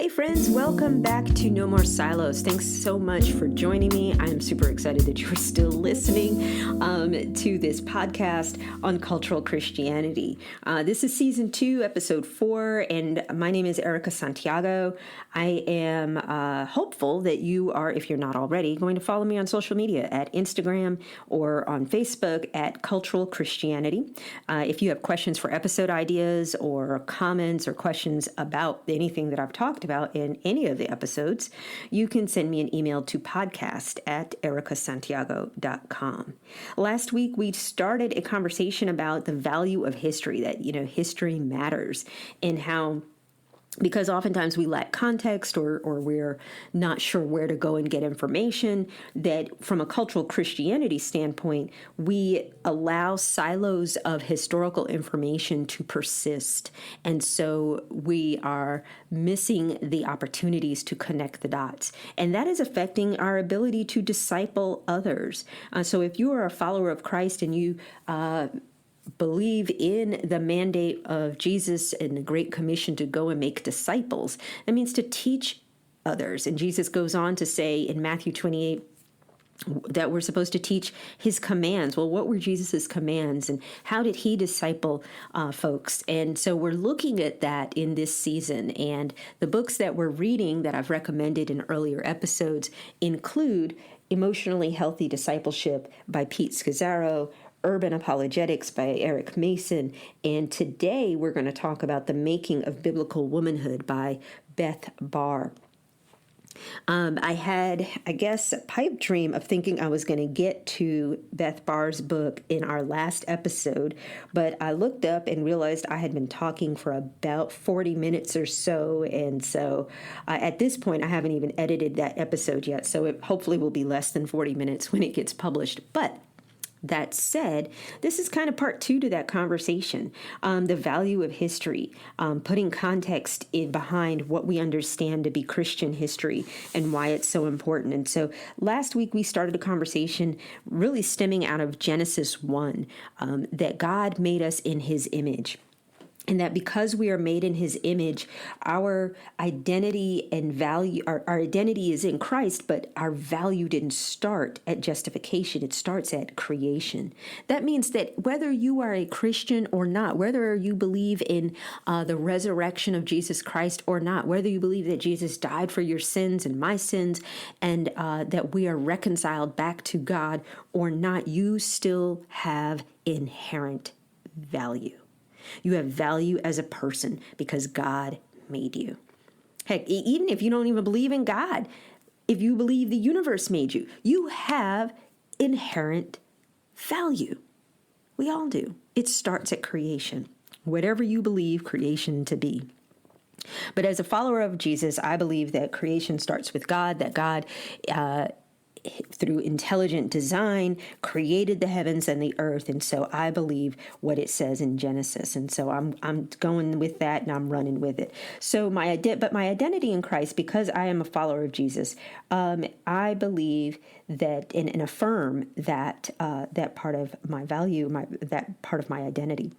Hey friends, welcome back to No More Silos. Thanks so much for joining me. I'm super excited that you're still listening to this podcast on cultural Christianity. This is season 2, episode 4, and my name is Erica Santiago. I am hopeful that you are, if you're not already, going to follow me on social media at Instagram or on Facebook at Cultural Christianity. If you have questions for episode ideas or comments or questions about anything that I've talked about in any of the episodes, you can send me an email to podcast@ericasantiago.com. Last week, we started a conversation about the value of history, that, history matters, and how, because oftentimes we lack context or we're not sure where to go and get information, that from a cultural Christianity standpoint, we allow silos of historical information to persist. And so we are missing the opportunities to connect the dots. And that is affecting our ability to disciple others. So if you are a follower of Christ and you believe in the mandate of Jesus and the Great Commission to go and make disciples, that means to teach others. And Jesus goes on to say in Matthew 28 that we're supposed to teach his commands. Well, what were Jesus's commands and how did he disciple folks? And so we're looking at that in this season. And the books that we're reading that I've recommended in earlier episodes include Emotionally Healthy Discipleship by Pete Scazzaro, Urban Apologetics by Eric Mason, and today we're going to talk about The Making of Biblical Womanhood by Beth Barr. I had, a pipe dream of thinking I was going to get to Beth Barr's book in our last episode, but I looked up and realized I had been talking for about 40 minutes or so, and so at this point I haven't even edited that episode yet, so it hopefully will be less than 40 minutes when it gets published. But that said, this is kind of part 2 to that conversation, the value of history, putting context behind what we understand to be Christian history and why it's so important. And so last week we started a conversation really stemming out of Genesis 1, that God made us in his image. And that because we are made in his image, our identity and value, our identity is in Christ, but our value didn't start at justification. It starts at creation. That means that whether you are a Christian or not, whether you believe in the resurrection of Jesus Christ or not, whether you believe that Jesus died for your sins and my sins, and that we are reconciled back to God or not, you still have inherent value. You have value as a person because God made you. Heck, even if you don't even believe in God, if you believe the universe made you, you have inherent value. We all do. It starts at creation. Whatever you believe creation to be. But as a follower of Jesus, I believe that creation starts with God, that God through intelligent design, created the heavens and the earth. And so I believe what it says in Genesis. And so I'm going with that and I'm running with it. So my identity in Christ, because I am a follower of Jesus, I believe that and affirm that that part of my value, that part of my identity.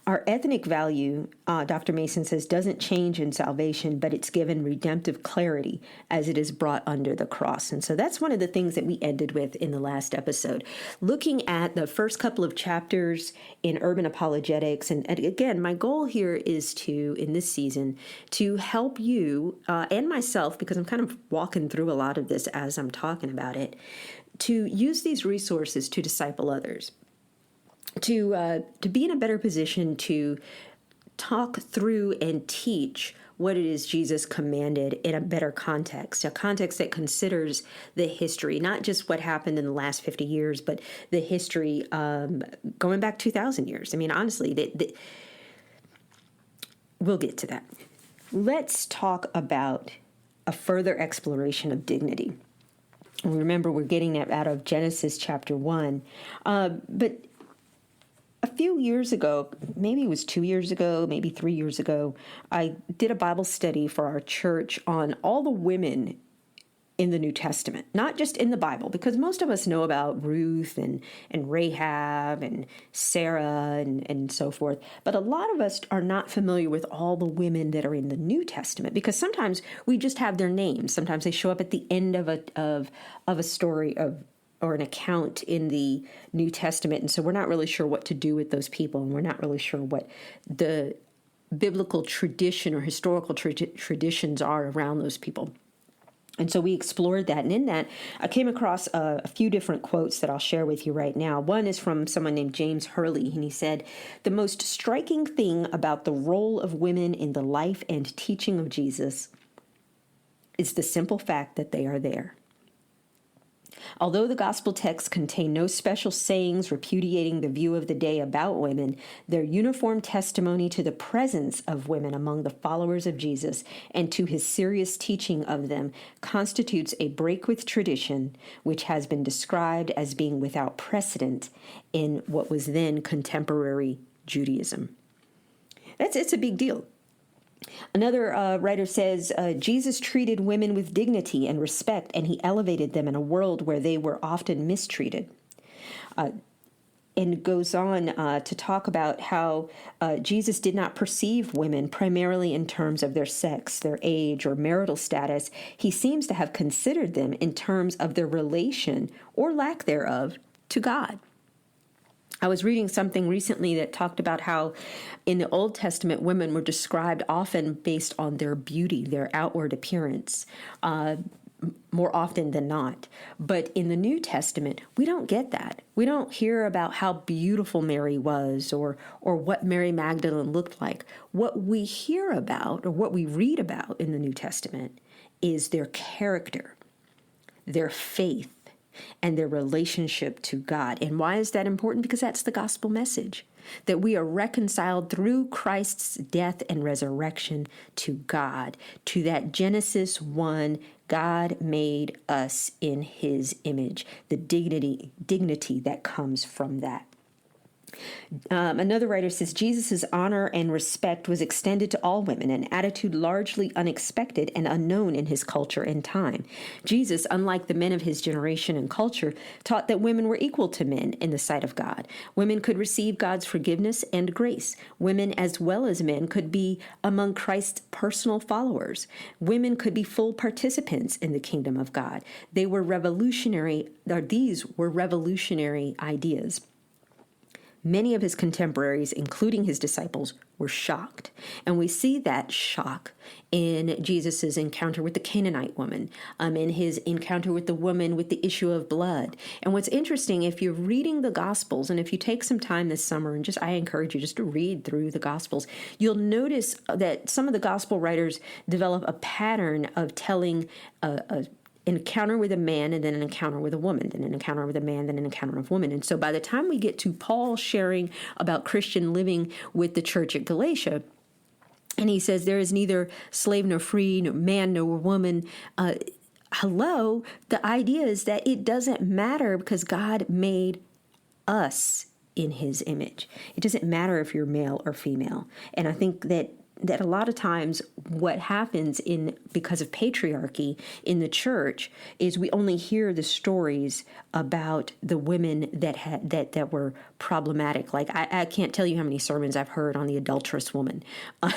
Our ethnic value, Dr. Mason says, doesn't change in salvation, but it's given redemptive clarity as it is brought under the cross. And so that's one of the things that we ended with in the last episode. Looking at the first couple of chapters in Urban Apologetics, and again, my goal here is to, in this season, to help you and myself, because I'm kind of walking through a lot of this as I'm talking about it, to use these resources to disciple others. To be in a better position to talk through and teach what it is Jesus commanded in a better context, a context that considers the history, not just what happened in the last 50 years, but the history going back 2,000 years. I mean, honestly, we'll get to that. Let's talk about a further exploration of dignity. Remember, we're getting that out of Genesis chapter 1, but a few years ago, maybe it was 2 years ago, maybe 3 years ago, I did a Bible study for our church on all the women in the New Testament, not just in the Bible, because most of us know about Ruth and Rahab and Sarah and so forth. But a lot of us are not familiar with all the women that are in the New Testament, because sometimes we just have their names. Sometimes they show up at the end of a story or an account in the New Testament. And so we're not really sure what to do with those people. And we're not really sure what the biblical tradition or historical traditions are around those people. And so we explored that. And in that, I came across a few different quotes that I'll share with you right now. One is from someone named James Hurley, and he said, "The most striking thing about the role of women in the life and teaching of Jesus is the simple fact that they are there. Although the gospel texts contain no special sayings repudiating the view of the day about women, their uniform testimony to the presence of women among the followers of Jesus and to his serious teaching of them constitutes a break with tradition, which has been described as being without precedent in what was then contemporary Judaism." It's a big deal. Another writer says, Jesus treated women with dignity and respect, and he elevated them in a world where they were often mistreated. And goes on to talk about how Jesus did not perceive women primarily in terms of their sex, their age, or marital status. He seems to have considered them in terms of their relation, or lack thereof, to God. I was reading something recently that talked about how in the Old Testament, women were described often based on their beauty, their outward appearance, more often than not. But in the New Testament, we don't get that. We don't hear about how beautiful Mary was or what Mary Magdalene looked like. What we hear about, or what we read about in the New Testament, is their character, their faith, and their relationship to God. And why is that important? Because that's the gospel message, that we are reconciled through Christ's death and resurrection to God, to that Genesis 1, God made us in his image, the dignity that comes from that. Another writer says, Jesus' honor and respect was extended to all women, an attitude largely unexpected and unknown in his culture and time. Jesus, unlike the men of his generation and culture, taught that women were equal to men in the sight of God. Women could receive God's forgiveness and grace. Women, as well as men, could be among Christ's personal followers. Women could be full participants in the kingdom of God. These were revolutionary ideas. Many of his contemporaries, including his disciples, were shocked. And we see that shock in Jesus' encounter with the Canaanite woman, in his encounter with the woman with the issue of blood. And what's interesting, if you're reading the Gospels, and if you take some time this summer, and I encourage you just to read through the Gospels, you'll notice that some of the Gospel writers develop a pattern of telling an encounter with a man, and then an encounter with a woman, then an encounter with a man, then an encounter of a woman. And so by the time we get to Paul sharing about Christian living with the church at Galatia, and he says there is neither slave nor free, nor man nor woman, the idea is that it doesn't matter because God made us in his image. It doesn't matter if you're male or female. And I think that a lot of times what happens because of patriarchy in the church is we only hear the stories about the women that were problematic. Like I can't tell you how many sermons I've heard on the adulterous woman, or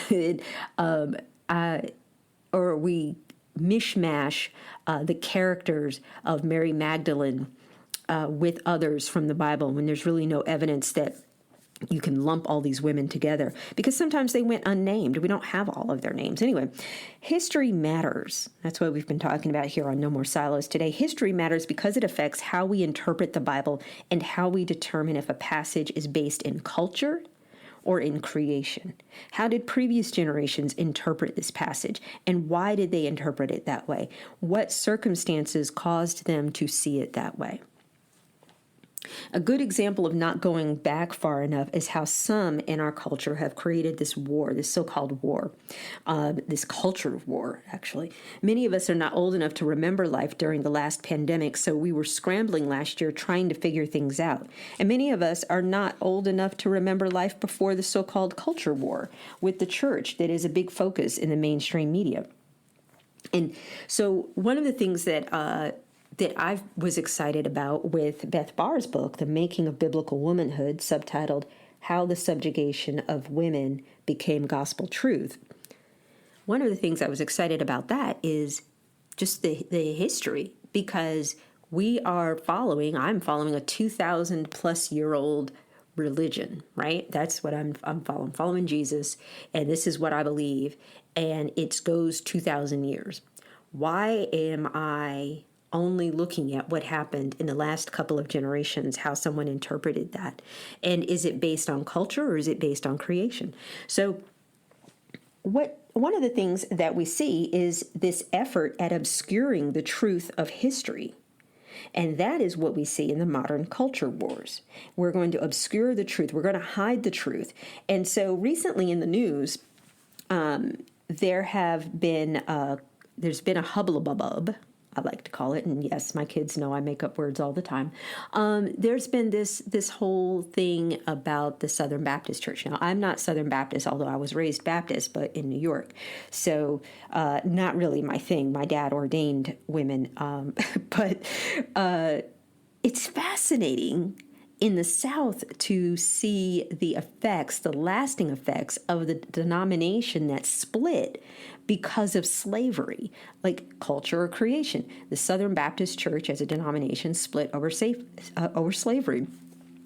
we mishmash the characters of Mary Magdalene with others from the Bible when there's really no evidence that you can lump all these women together, because sometimes they went unnamed. We don't have all of their names. Anyway, history matters. That's what we've been talking about here on No More Silos today. History matters because it affects how we interpret the Bible and how we determine if a passage is based in culture or in creation. How did previous generations interpret this passage, and why did they interpret it that way? What circumstances caused them to see it that way? A good example of not going back far enough is how some in our culture have created this war, this so-called war, this culture of war, actually. Many of us are not old enough to remember life during the last pandemic, so we were scrambling last year trying to figure things out. And many of us are not old enough to remember life before the so-called culture war with the church that is a big focus in the mainstream media. And so one of the things that I was excited about with Beth Barr's book, The Making of Biblical Womanhood, subtitled How the Subjugation of Women Became Gospel Truth. One of the things I was excited about that is just the history, because I'm following a 2,000 plus year old religion, right? That's what I'm following Jesus, and this is what I believe, and it goes 2,000 years. Why am I only looking at what happened in the last couple of generations, how someone interpreted that? And is it based on culture or is it based on creation? So one of the things that we see is this effort at obscuring the truth of history. And that is what we see in the modern culture wars. We're going to obscure the truth. We're going to hide the truth. And so recently in the news, there's been a hubbub, I like to call it, and yes, my kids know I make up words all the time. There's been this whole thing about the Southern Baptist Church. Now, I'm not Southern Baptist, although I was raised Baptist, but in New York. So not really my thing. My dad ordained women. But it's fascinating in the South to see the lasting effects of the denomination that split because of slavery, like culture or creation. The Southern Baptist Church as a denomination split over slavery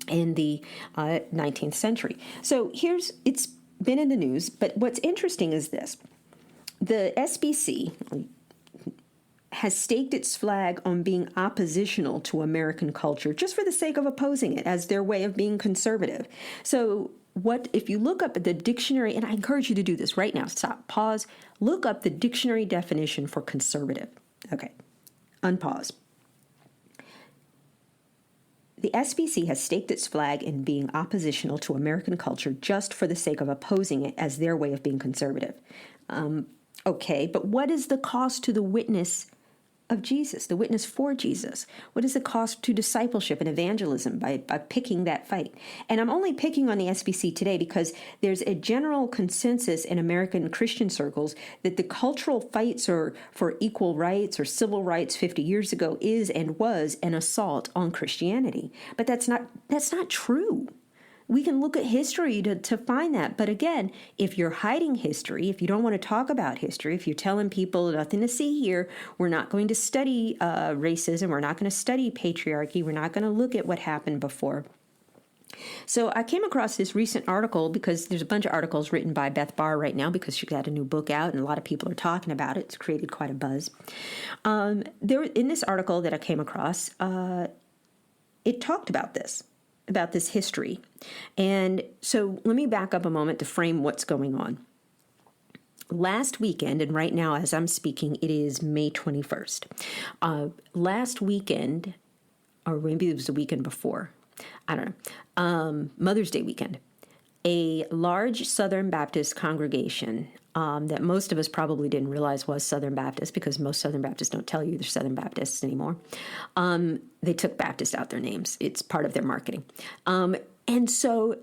in the 19th century. So it's been in the news, but what's interesting is this. The SBC has staked its flag on being oppositional to American culture just for the sake of opposing it as their way of being conservative. So if you look up at the dictionary, and I encourage you to do this right now, stop, pause, look up the dictionary definition for conservative. Okay, unpause. The SBC has staked its flag in being oppositional to American culture just for the sake of opposing it as their way of being conservative. Okay, but what is the cost to the witness of Jesus, the witness for Jesus? What is the cost to discipleship and evangelism by picking that fight? And I'm only picking on the SBC today because there's a general consensus in American Christian circles that the cultural fights for equal rights or civil rights 50 years ago is and was an assault on Christianity. But that's not true. We can look at history to find that. But again, if you're hiding history, if you don't want to talk about history, if you're telling people nothing to see here, we're not going to study racism, we're not going to study patriarchy, we're not going to look at what happened before. So I came across this recent article because there's a bunch of articles written by Beth Barr right now because she got a new book out and a lot of people are talking about it. It's created quite a buzz. In this article that I came across, it talked about this history. And so let me back up a moment to frame what's going on. Last weekend, and right now as I'm speaking, it is May 21st. Last weekend, or maybe it was the weekend before, I don't know, Mother's Day weekend, a large Southern Baptist congregation that most of us probably didn't realize was Southern Baptist, because most Southern Baptists don't tell you they're Southern Baptists anymore. They took Baptist out their names. It's part of their marketing. And so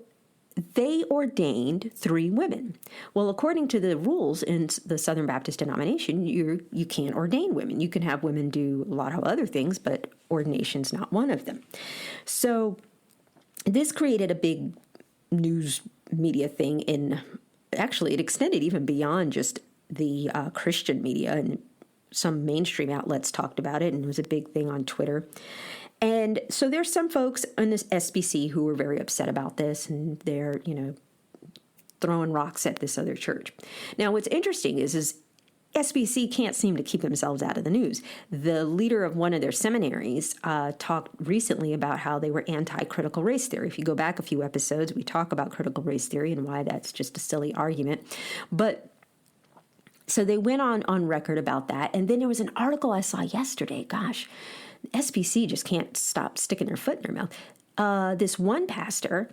they ordained 3 women. Well, according to the rules in the Southern Baptist denomination, you can't ordain women. You can have women do a lot of other things, but ordination's not one of them. So this created a big news media thing actually, it extended even beyond just the Christian media, and some mainstream outlets talked about it, and it was a big thing on Twitter. And so there's some folks in this SBC who were very upset about this, and they're, throwing rocks at this other church. Now, what's interesting is SBC can't seem to keep themselves out of the news. The leader of one of their seminaries talked recently about how they were anti-critical race theory. If you go back a few episodes, we talk about critical race theory and why that's just a silly argument. But so they went on record about that. And then there was an article I saw yesterday. Gosh, SBC just can't stop sticking their foot in their mouth. This one pastor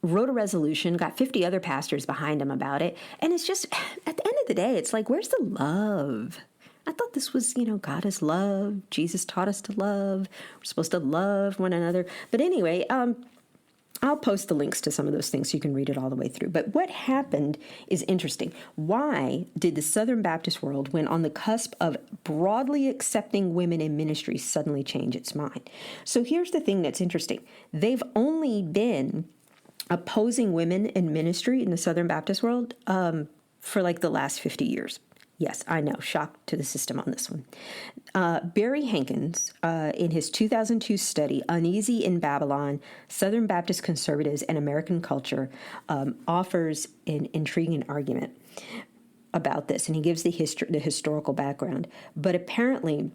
wrote a resolution, got 50 other pastors behind him about it. And it's just, at the end of the day, it's like, where's the love? I thought this was, God is love. Jesus taught us to love. We're supposed to love one another. But anyway, I'll post the links to some of those things so you can read it all the way through. But what happened is interesting. Why did the Southern Baptist world, when on the cusp of broadly accepting women in ministry, suddenly change its mind? So here's the thing that's interesting. They've only been opposing women in ministry in the Southern Baptist world for like the last 50 years. Yes, I know, shock to the system on this one. Barry Hankins, in his 2002 study, Uneasy in Babylon, Southern Baptist Conservatives and American Culture, offers an intriguing argument about this, and he gives the historical background. But apparently,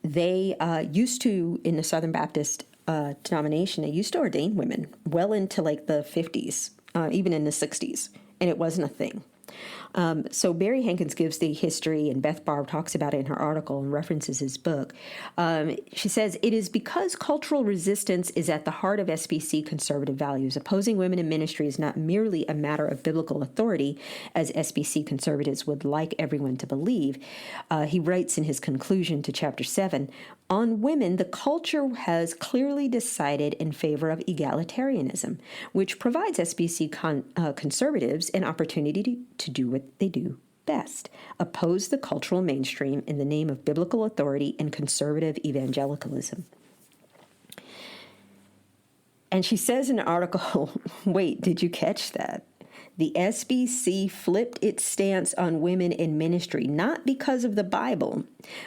they used to, in the Southern Baptist denomination, they used to ordain women well into like the 50s, even in the 60s, and it wasn't a thing. So Barry Hankins gives the history, and Beth Barr talks about it in her article and references his book. She says, it is because cultural resistance is at the heart of SBC conservative values. Opposing women in ministry is not merely a matter of biblical authority, as SBC conservatives would like everyone to believe. He writes in his conclusion to Chapter 7, on women, the culture has clearly decided in favor of egalitarianism, which provides SBC conservatives an opportunity to do what they do best: oppose the cultural mainstream in the name of biblical authority and conservative evangelicalism. And she says in the article, wait, did you catch that? The SBC flipped its stance on women in ministry, not because of the Bible,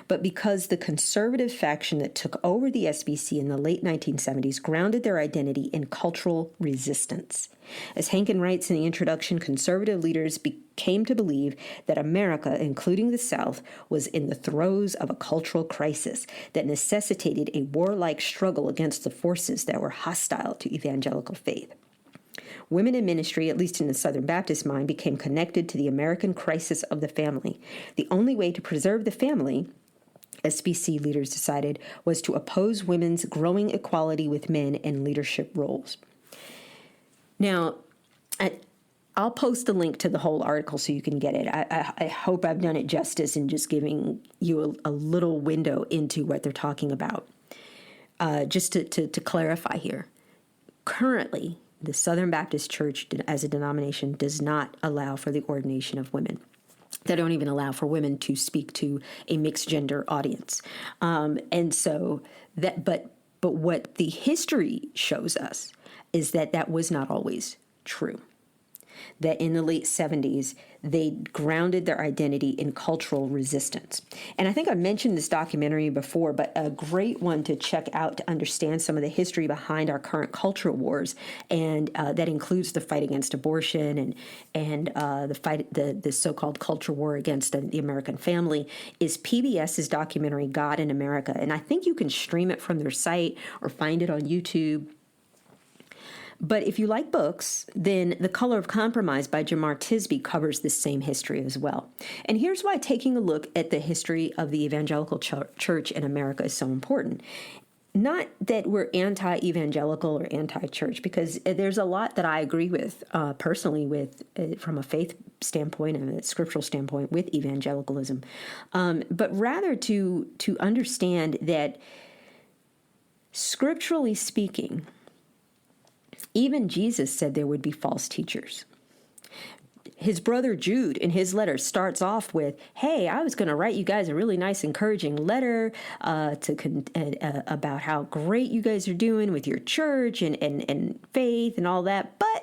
but because the conservative faction that took over the SBC in the late 1970s grounded their identity in cultural resistance. As Hankin writes in the introduction, conservative leaders came to believe that America, including the South, was in the throes of a cultural crisis that necessitated a warlike struggle against the forces that were hostile to evangelical faith. Women in ministry, at least in the Southern Baptist mind, became connected to the American crisis of the family. The only way to preserve the family, SBC leaders decided, was to oppose women's growing equality with men in leadership roles. Now, I'll post a link to the whole article so you can get it. I hope I've done it justice in just giving you a little window into what they're talking about. Just to clarify here, currently, the Southern Baptist Church, as a denomination, does not allow for the ordination of women. They don't even allow for women to speak to a mixed gender audience. And so that, but what the history shows us is that that was not always true. That in the late 70s, they grounded their identity in cultural resistance. And I think I mentioned this documentary before, but a great one to check out to understand some of the history behind our current cultural wars. And that includes the fight against abortion and the so-called culture war against the American family, is PBS's documentary, God in America. And I think you can stream it from their site or find it on YouTube. But if you like books, then The Color of Compromise by Jamar Tisby covers this same history as well. And here's why taking a look at the history of the evangelical church in America is so important. Not that we're anti-evangelical or anti-church, because there's a lot that I agree with personally with from a faith standpoint and a scriptural standpoint with evangelicalism, but rather to understand that scripturally speaking, even Jesus said there would be false teachers. His brother Jude, in his letter, starts off with, hey, I was going to write you guys a really nice, encouraging letter about how great you guys are doing with your church and faith and all that. But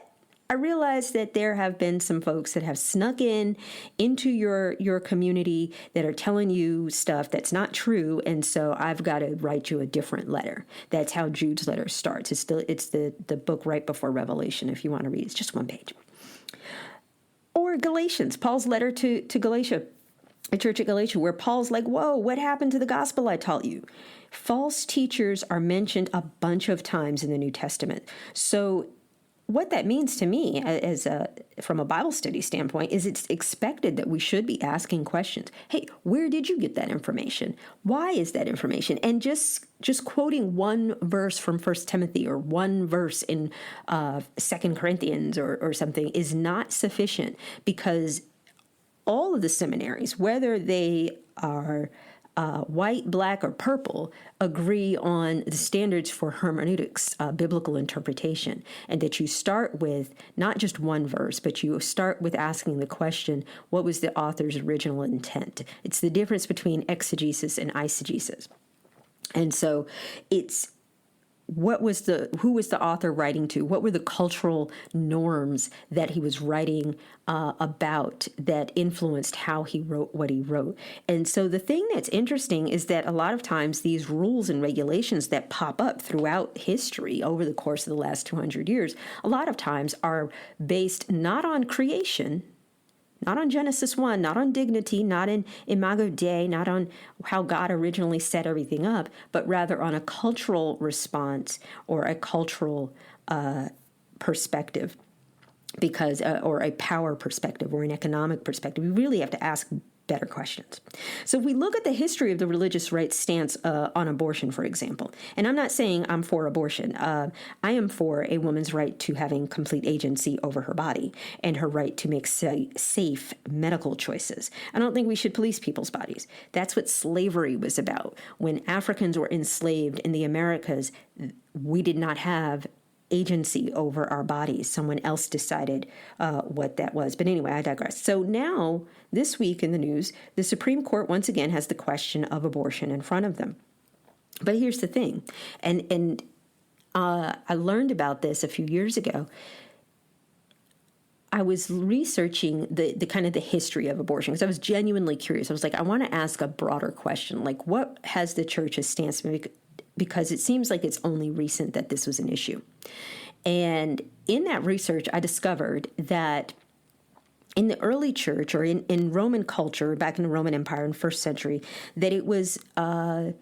I realized that there have been some folks that have snuck into your community that are telling you stuff that's not true, and so I've got to write you a different letter. That's how Jude's letter starts. It's the book right before Revelation, if you want to read. It's just one page. Or Galatians, Paul's letter to Galatia, the church at Galatia, where Paul's like, whoa, what happened to the gospel I taught you? False teachers are mentioned a bunch of times in the New Testament. So what that means to me, from a Bible study standpoint, is it's expected that we should be asking questions. Hey, where did you get that information? Why is that information? And just quoting one verse from 1 Timothy or one verse in 2 Corinthians or something is not sufficient, because all of the seminaries, whether they are white, black, or purple agree on the standards for hermeneutics, biblical interpretation, and that you start with not just one verse, but you start with asking the question, what was the author's original intent? It's the difference between exegesis and eisegesis. And so it's who was the author writing to? What were the cultural norms that he was writing about that influenced how he wrote what he wrote? And so the thing that's interesting is that a lot of times these rules and regulations that pop up throughout history over the course of the last 200 years, a lot of times are based not on creation, not on Genesis 1, not on dignity, not in Imago Dei, not on how God originally set everything up, but rather on a cultural response or a cultural perspective, because or a power perspective or an economic perspective. We really have to ask better questions. So if we look at the history of the religious right stance on abortion, for example, and I'm not saying I'm for abortion. I am for a woman's right to having complete agency over her body and her right to make safe medical choices. I don't think we should police people's bodies. That's what slavery was about. When Africans were enslaved in the Americas, we did not have agency over our bodies. Someone else decided what that was. But anyway, I digress. So now, this week in the news, the Supreme Court once again has the question of abortion in front of them. But here's the thing, and I learned about this a few years ago. I was researching the kind of the history of abortion because I was genuinely curious. I was like, I want to ask a broader question, like what has the church's stance been? Because it seems like it's only recent that this was an issue. And in that research, I discovered that in the early church or in Roman culture, back in the Roman Empire in the first century, that it was, I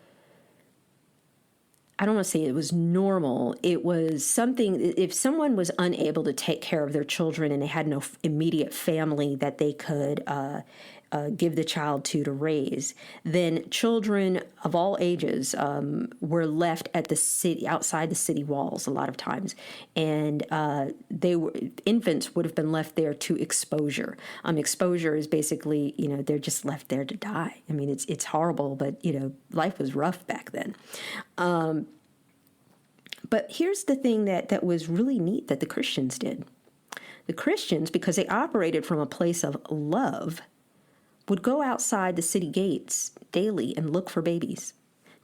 don't want to say it was normal. It was something, if someone was unable to take care of their children and they had no immediate family that they could give the child to raise, then children of all ages were left at the city, outside the city walls a lot of times, and infants would have been left there to exposure. Exposure is basically, they're just left there to die. I mean, it's horrible, but life was rough back then. But here's the thing that was really neat that the Christians did. The Christians, because they operated from a place of love, would go outside the city gates daily and look for babies.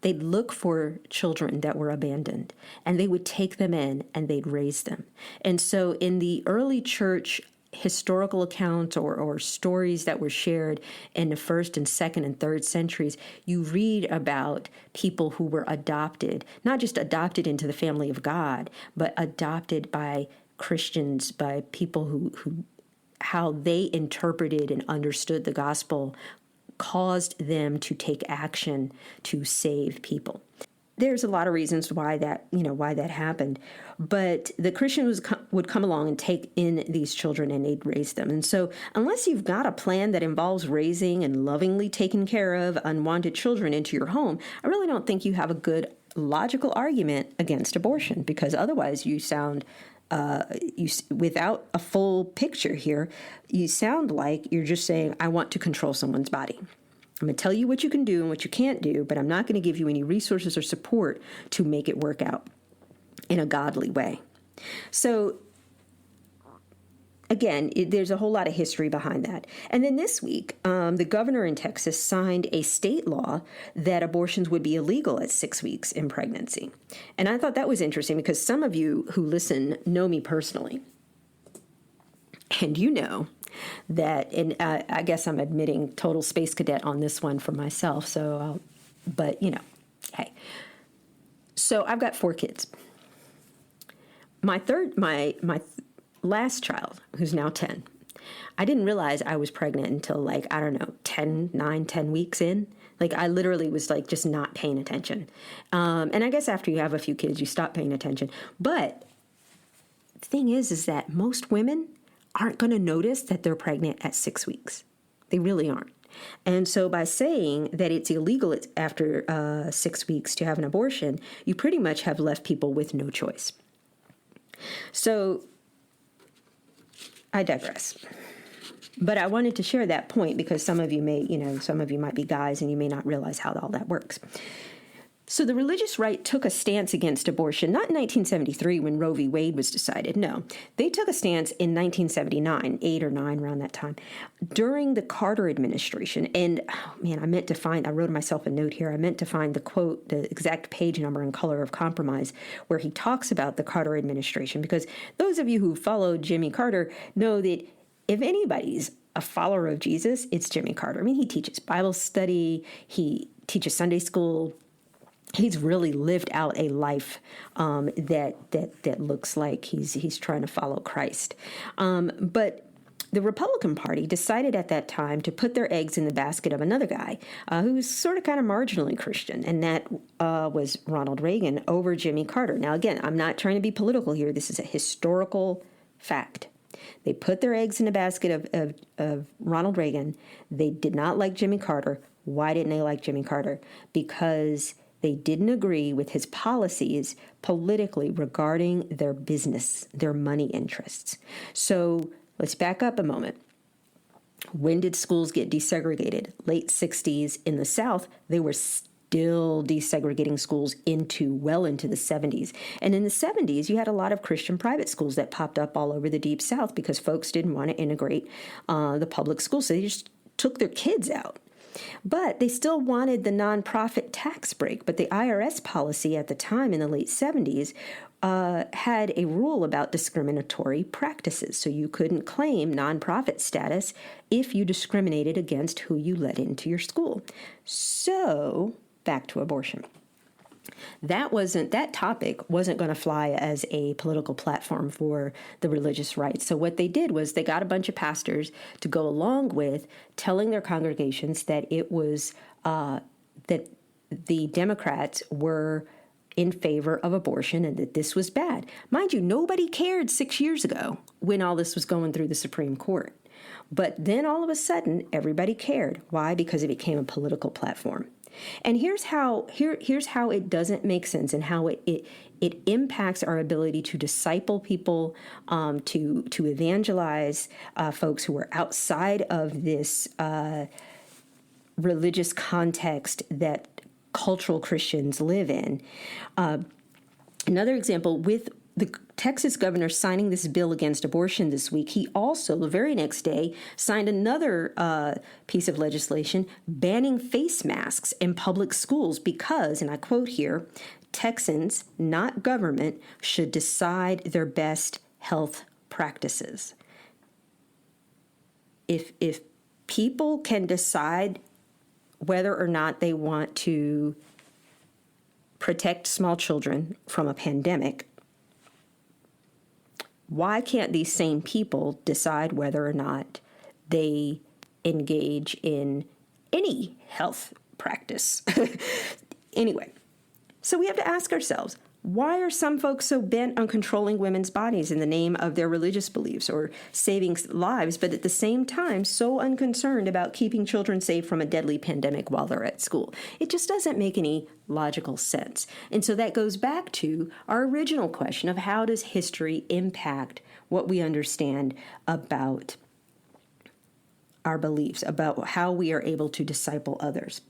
They'd look for children that were abandoned, and they would take them in and they'd raise them. And so in the early church historical accounts or stories that were shared in the first and second and third centuries, you read about people who were adopted, not just adopted into the family of God, but adopted by Christians, by people who how they interpreted and understood the gospel caused them to take action to save people. There's a lot of reasons why that happened, but the Christians would come along and take in these children and they'd raise them. And so unless you've got a plan that involves raising and lovingly taking care of unwanted children into your home, I really don't think you have a good logical argument against abortion, because otherwise you sound without a full picture here, you sound like you're just saying, I want to control someone's body. I'm going to tell you what you can do and what you can't do, but I'm not going to give you any resources or support to make it work out in a godly way. So again, there's a whole lot of history behind that. And then this week, the governor in Texas signed a state law that abortions would be illegal at 6 weeks in pregnancy. And I thought that was interesting because some of you who listen know me personally. And you know that, and I guess I'm admitting total space cadet on this one for myself. So, but hey. So I've got 4 kids. My last child, who's now 10, I didn't realize I was pregnant until 10 weeks in. I literally was just not paying attention. And I guess after you have a few kids, you stop paying attention. But the thing is that most women aren't going to notice that they're pregnant at 6 weeks. They really aren't. And so by saying that it's illegal after 6 weeks to have an abortion, you pretty much have left people with no choice. So I digress. But I wanted to share that point because some of you might be guys and you may not realize how all that works. So the religious right took a stance against abortion, not in 1973 when Roe v. Wade was decided. No, they took a stance in 1979, 8 or 9 around that time, during the Carter administration. And I wrote myself a note here. I meant to find the quote, the exact page number and color of compromise, where he talks about the Carter administration. Because those of you who followed Jimmy Carter know that if anybody's a follower of Jesus, it's Jimmy Carter. I mean, he teaches Bible study, he teaches Sunday school. He's really lived out a life that looks like he's trying to follow Christ. But the Republican Party decided at that time to put their eggs in the basket of another guy who was sort of kind of marginally Christian, and that was Ronald Reagan over Jimmy Carter. Now, again, I'm not trying to be political here. This is a historical fact. They put their eggs in the basket of Ronald Reagan. They did not like Jimmy Carter. Why didn't they like Jimmy Carter? Because they didn't agree with his policies politically regarding their business, their money interests. So let's back up a moment. When did schools get desegregated? Late 60s. In the South, they were still desegregating schools well into the 70s. And in the 70s, you had a lot of Christian private schools that popped up all over the Deep South because folks didn't want to integrate the public schools. So they just took their kids out. But they still wanted the nonprofit tax break. But the IRS policy at the time in the late 70s had a rule about discriminatory practices. So you couldn't claim nonprofit status if you discriminated against who you let into your school. So back to abortion. That topic wasn't going to fly as a political platform for the religious right. So what they did was they got a bunch of pastors to go along with telling their congregations that it was that the Democrats were in favor of abortion and that this was bad. Mind you, nobody cared 6 years ago when all this was going through the Supreme Court. But then all of a sudden, everybody cared. Why? Because it became a political platform. And here's how it doesn't make sense and how it impacts our ability to disciple people, to evangelize folks who are outside of this religious context that cultural Christians live in. Another example, with the Texas governor signing this bill against abortion this week, he also, the very next day, signed another piece of legislation banning face masks in public schools because, and I quote here, Texans, not government, should decide their best health practices. If people can decide whether or not they want to protect small children from a pandemic, why can't these same people decide whether or not they engage in any health practice? Anyway, so we have to ask ourselves, why are some folks so bent on controlling women's bodies in the name of their religious beliefs or saving lives, but at the same time so unconcerned about keeping children safe from a deadly pandemic while they're at school? It just doesn't make any logical sense. And so that goes back to our original question of how does history impact what we understand about our beliefs, about how we are able to disciple others.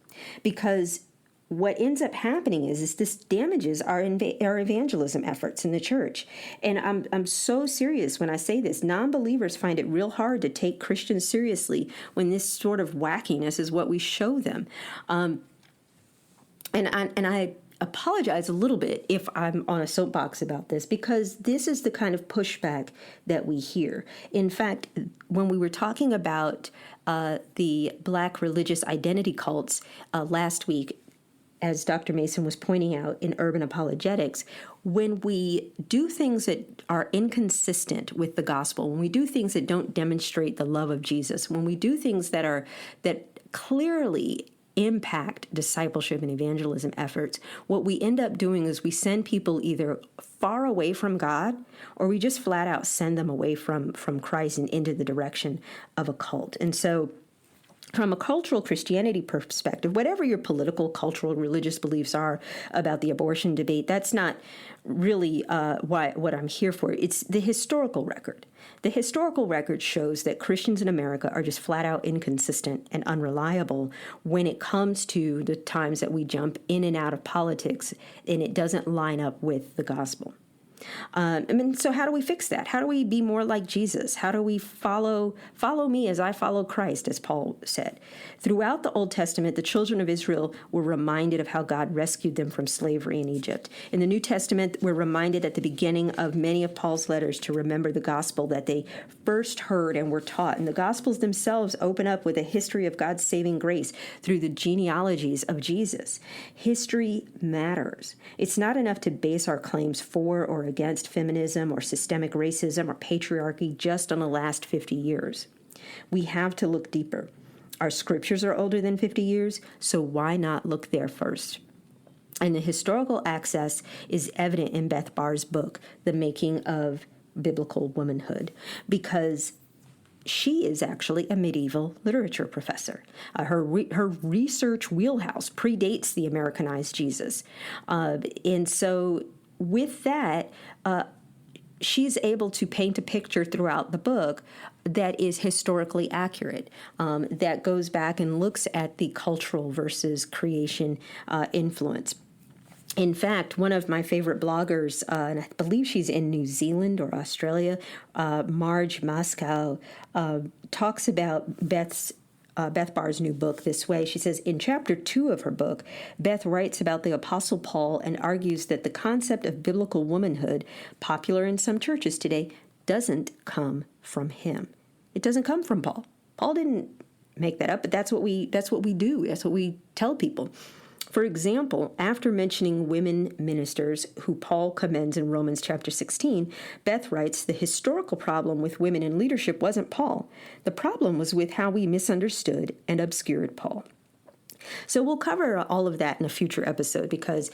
Because what ends up happening is this damages our evangelism efforts in the church. And I'm so serious when I say this. Non-believers find it real hard to take Christians seriously when this sort of wackiness is what we show them. And I apologize a little bit if I'm on a soapbox about this, because this is the kind of pushback that we hear. In fact, when we were talking about the Black religious identity cults last week, as Dr. Mason was pointing out in Urban Apologetics, when we do things that are inconsistent with the gospel, when we do things that don't demonstrate the love of Jesus, when we do things that clearly impact discipleship and evangelism efforts, what we end up doing is we send people either far away from God, or we just flat out send them away from Christ and into the direction of a cult. And so from a cultural Christianity perspective, whatever your political, cultural, religious beliefs are about the abortion debate, that's not really what I'm here for. It's the historical record. The historical record shows that Christians in America are just flat out inconsistent and unreliable when it comes to the times that we jump in and out of politics and it doesn't line up with the gospel. So how do we fix that? How do we be more like Jesus? How do we follow me as I follow Christ, as Paul said? Throughout the Old Testament, the children of Israel were reminded of how God rescued them from slavery in Egypt. In the New Testament, we're reminded at the beginning of many of Paul's letters to remember the gospel that they first heard and were taught. And the gospels themselves open up with a history of God's saving grace through the genealogies of Jesus. History matters. It's not enough to base our claims for or against feminism or systemic racism or patriarchy just on the last 50 years. We have to look deeper. Our scriptures are older than 50 years, so why not look there first? And the historical access is evident in Beth Barr's book, The Making of Biblical Womanhood, because she is actually a medieval literature professor. Her research wheelhouse predates the Americanized Jesus. And so with that, she's able to paint a picture throughout the book that is historically accurate, that goes back and looks at the cultural versus creation influence. In fact, one of my favorite bloggers, and I believe she's in New Zealand or Australia, Marge Moscow, talks about Beth Barr's new book this way. She says, in chapter 2 of her book, Beth writes about the Apostle Paul and argues that the concept of biblical womanhood, popular in some churches today, doesn't come from him. It doesn't come from Paul. Paul didn't make that up, but that's what we do. That's what we tell people. For example, after mentioning women ministers who Paul commends in Romans chapter 16, Beth writes, the historical problem with women in leadership wasn't Paul. The problem was with how we misunderstood and obscured Paul. So we'll cover all of that in a future episode, because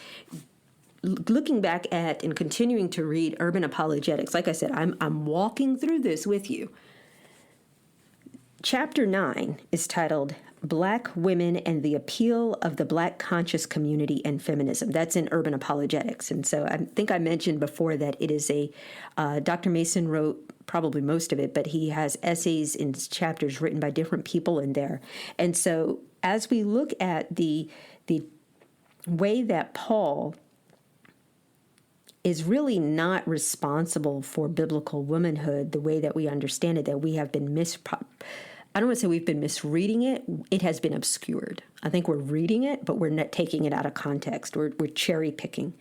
looking back at and continuing to read Urban Apologetics, like I said, I'm walking through this with you. Chapter 9 is titled Black Women and the Appeal of the Black Conscious Community and Feminism. That's in Urban Apologetics. And so I think I mentioned before that it is Dr. Mason wrote probably most of it, but he has essays in chapters written by different people in there. And so as we look at the way that Paul is really not responsible for biblical womanhood the way that we understand it, that we have been I don't want to say we've been misreading it. It has been obscured. I think we're reading it, but we're not taking it out of context. We're cherry picking.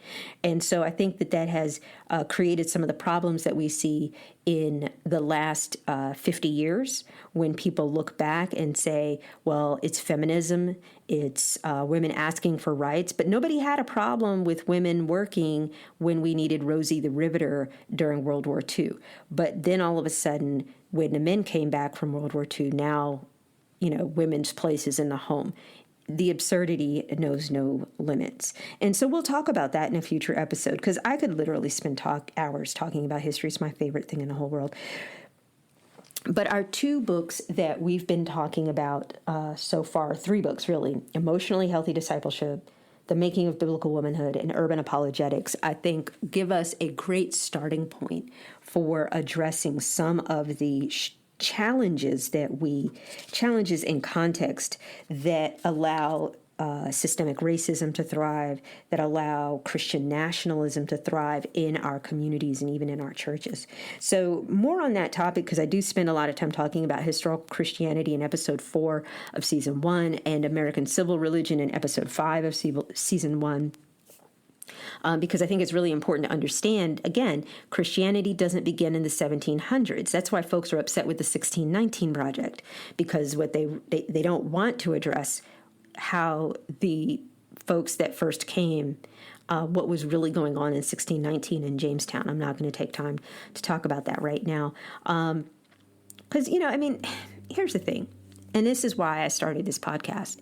And so I think that has created some of the problems that we see in the last 50 years when people look back and say, well, it's feminism, it's women asking for rights, but nobody had a problem with women working when we needed Rosie the Riveter during World War II. But then all of a sudden, when the men came back from World War II, now, women's place is in the home. The absurdity knows no limits. And so we'll talk about that in a future episode, because I could literally spend hours talking about history. It's my favorite thing in the whole world. But our 2 books that we've been talking about so far, 3 books really, Emotionally Healthy Discipleship, The Making of Biblical Womanhood, and Urban Apologetics, I think give us a great starting point for addressing some of the challenges in context that allow systemic racism to thrive, that allow Christian nationalism to thrive in our communities and even in our churches. So more on that topic, because I do spend a lot of time talking about historical Christianity in episode 4 of season 1 and American civil religion in episode 5 of season 1. Because I think it's really important to understand, again, Christianity doesn't begin in the 1700s. That's why folks are upset with the 1619 Project, because what they don't want to address how the folks that first came, what was really going on in 1619 in Jamestown. I'm not going to take time to talk about that right now. Because, here's the thing, and this is why I started this podcast.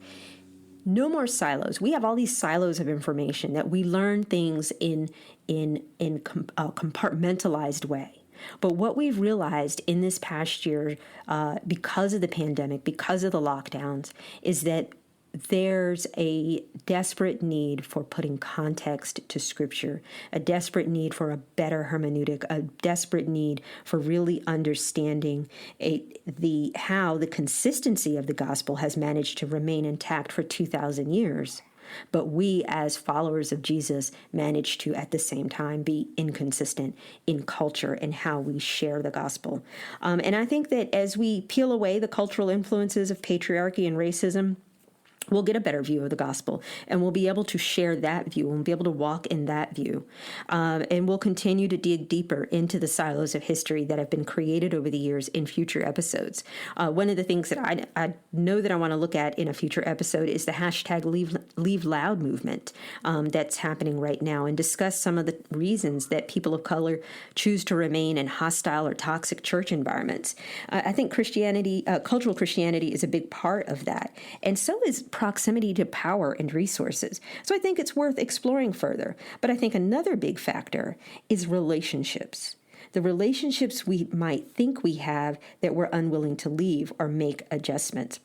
No more silos. We have all these silos of information that we learn things in a compartmentalized way. But what we've realized in this past year, because of the pandemic, because of the lockdowns, is that there's a desperate need for putting context to Scripture, a desperate need for a better hermeneutic, a desperate need for really understanding how the consistency of the gospel has managed to remain intact for 2,000 years. But we, as followers of Jesus, manage to, at the same time, be inconsistent in culture and how we share the gospel. And I think that as we peel away the cultural influences of patriarchy and racism, we'll get a better view of the gospel, and we'll be able to share that view, and we'll be able to walk in that view. And we'll continue to dig deeper into the silos of history that have been created over the years in future episodes. One of the things that I know that I want to look at in a future episode is the hashtag Leave Loud movement that's happening right now, and discuss some of the reasons that people of color choose to remain in hostile or toxic church environments. I think cultural Christianity is a big part of that, and so is proximity to power and resources. So I think it's worth exploring further. But I think another big factor is relationships. The relationships we might think we have that we're unwilling to leave or make adjustments.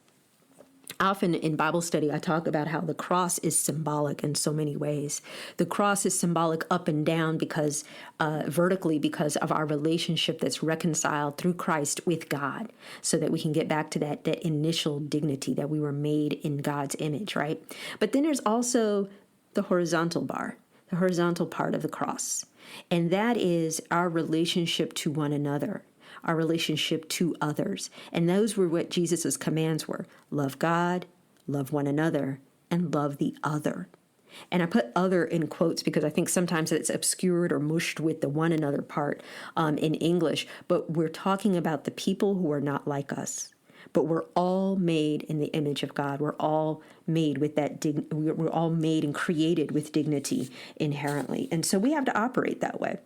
Often in Bible study, I talk about how the cross is symbolic in so many ways. The cross is symbolic up and down vertically because of our relationship that's reconciled through Christ with God, so that we can get back to that initial dignity that we were made in God's image, right? But then there's also the horizontal bar, the horizontal part of the cross. And that is our relationship to one another, our relationship to others. And those were what Jesus' commands were. Love God, love one another, and love the other. And I put other in quotes because I think sometimes it's obscured or mushed with the one another part in English. But we're talking about the people who are not like us. But we're all made in the image of God. We're all made with that we're all made and created with dignity inherently. And so we have to operate that way.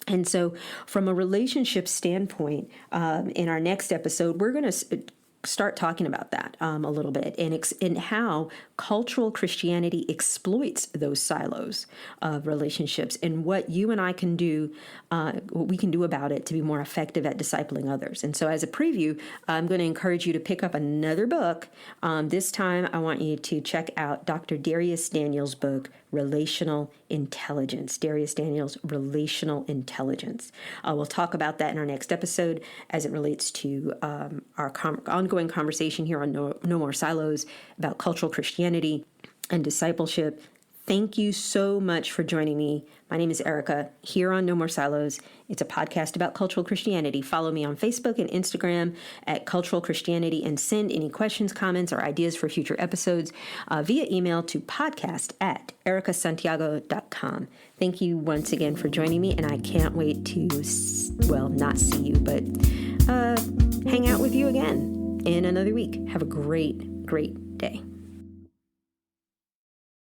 And so from a relationship standpoint, in our next episode, we're going to start talking about that a little bit, and how cultural Christianity exploits those silos of relationships, and what you and I can do, what we can do about it to be more effective at discipling others. And so as a preview, I'm going to encourage you to pick up another book. This time, I want you to check out Dr. Darius Daniels' book, Relational Intelligence. Darius Daniels' Relational Intelligence. We'll talk about that in our next episode as it relates to our ongoing conversation here on No More Silos about cultural Christianity and discipleship. Thank you so much for joining me. My name is Erica, here on No More Silos. It's a podcast about cultural Christianity. Follow me on Facebook and Instagram at Cultural Christianity, and send any questions, comments, or ideas for future episodes via email to podcast@ericasantiago.com. Thank you once again for joining me, and I can't wait to, not see you, but hang out with you again in another week. Have a great, great day.